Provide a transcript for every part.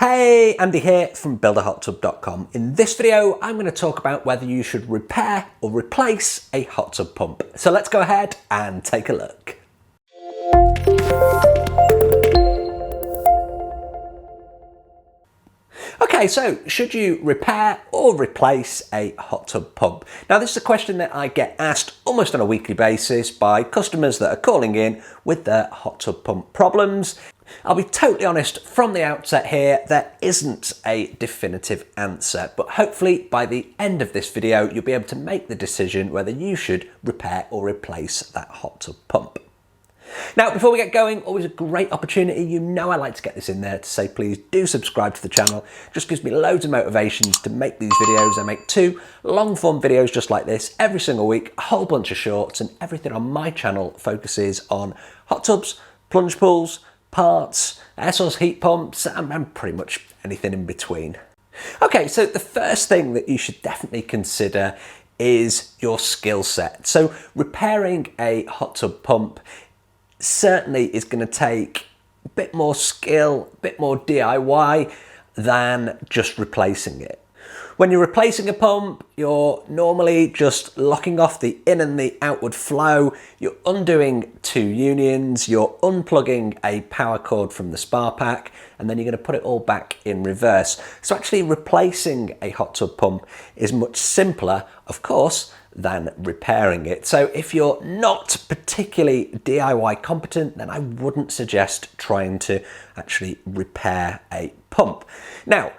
Hey, Andy here from builderhottub.com. In this video, I'm going to talk about whether you should repair or replace a hot tub pump. So let's go ahead and take a look. Okay, so should you repair or replace a hot tub pump? Now, this is a question that I get asked almost on a weekly basis by customers that are calling in with their hot tub pump problems. I'll be totally honest from the outset here, there isn't a definitive answer, but hopefully by the end of this video, you'll be able to make the decision whether you should repair or replace that hot tub pump. Now, before we get going, always a great opportunity. You know I like to get this in there to say please do subscribe to the channel. Just gives me loads of motivations to make these videos. I make 2 long-form videos just like this every single week, a whole bunch of shorts, and everything on my channel focuses on hot tubs, plunge pools, parts, air source heat pumps, and pretty much anything in between. Okay, so the first thing that you should definitely consider is your skill set. So repairing a hot tub pump certainly is going to take a bit more skill, a bit more DIY than just replacing it. When you're replacing a pump, you're normally just locking off the in and the outward flow, you're undoing 2 unions, you're unplugging a power cord from the spar pack, and then you're going to put it all back in reverse. So actually replacing a hot tub pump is much simpler, of course, than repairing it. So if you're not particularly DIY competent, then I wouldn't suggest trying to actually repair a pump. Now,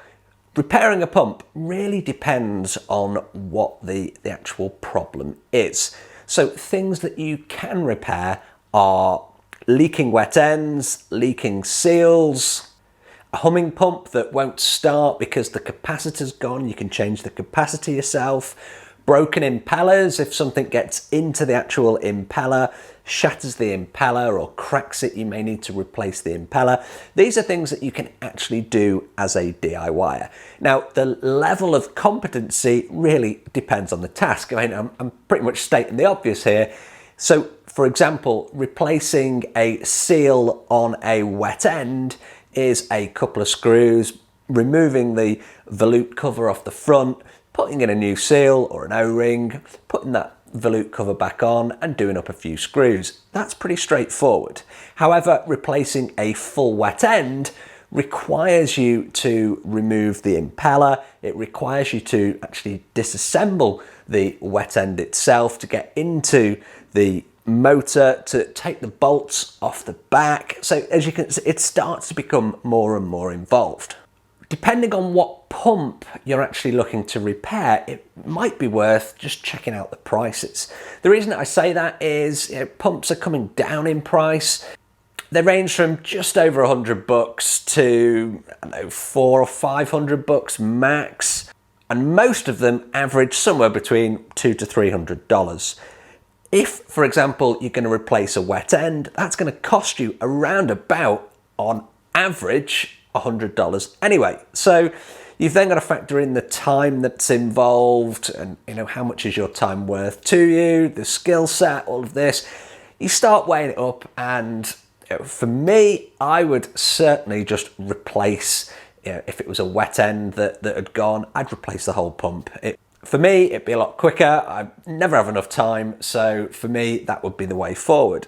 repairing a pump really depends on what the actual problem is. So things that you can repair are leaking wet ends, leaking seals, a humming pump that won't start because the capacitor's gone, you can change the capacity yourself, broken impellers, if something gets into the actual impeller, shatters the impeller or cracks it, you may need to replace the impeller. These are things that you can actually do as a DIYer. Now, the level of competency really depends on the task. I mean, I'm pretty much stating the obvious here. So, for example, replacing a seal on a wet end is a couple of screws, removing the volute cover off the front, putting in a new seal or an O-ring, putting that volute cover back on and doing up a few screws. That's pretty straightforward. However, replacing a full wet end requires you to remove the impeller. It requires you to actually disassemble the wet end itself to get into the motor, to take the bolts off the back. So as you can see, it starts to become more and more involved. Depending on what pump you're actually looking to repair, it might be worth just checking out the prices. The reason that I say that is, pumps are coming down in price. They range from just over $100 to, I don't know, $400 or $500 max, and most of them average somewhere between $200 to $300. If, for example, you're going to replace a wet end, that's going to cost you around about, on average, $100 anyway. So you've then got to factor in the time that's involved and how much is your time worth to you, the skill set, all of this. You start weighing it up, and for me, I would certainly just replace, if it was a wet end that had gone, I'd replace the whole pump. For me, it'd be a lot quicker. I never have enough time, so for me, that would be the way forward.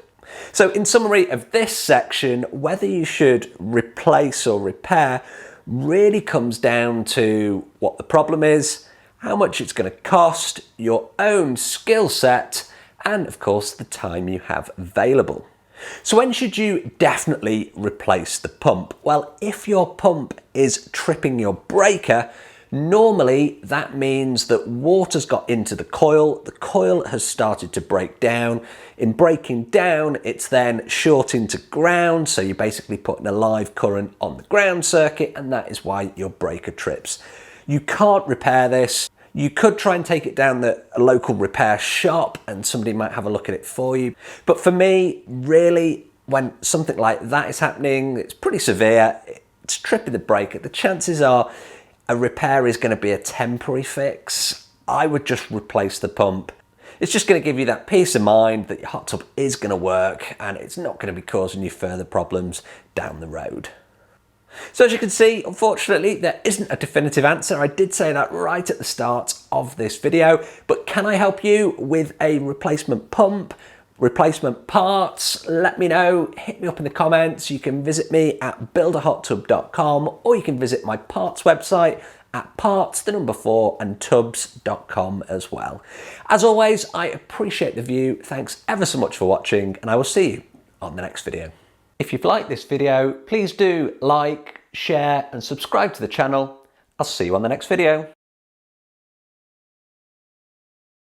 So in summary of this section, whether you should replace or repair really comes down to what the problem is, how much it's going to cost, your own skill set, and of course the time you have available. So when should you definitely replace the pump? Well, if your pump is tripping your breaker, normally that means that water's got into the coil has started to break down. In breaking down, it's then shorting to ground, so you're basically putting a live current on the ground circuit, and that is why your breaker trips. You can't repair this. You could try and take it down to a local repair shop and somebody might have a look at it for you. But for me, really, when something like that is happening, it's pretty severe, it's tripping the breaker, the chances are a repair is going to be a temporary fix. I would just replace the pump. It's just going to give you that peace of mind that your hot tub is going to work and it's not going to be causing you further problems down the road. So as you can see, unfortunately, there isn't a definitive answer. I did say that right at the start of this video, but can I help you with a replacement pump, replacement parts? Let me know, hit me up in the comments. You can visit me at buildahottub.com, or you can visit my parts website at parts4 and tubs.com as well. As always, I appreciate the view. Thanks ever so much for watching, and I will see you on the next video. If you've liked this video, please do like, share and subscribe to the channel. I'll see you on the next video.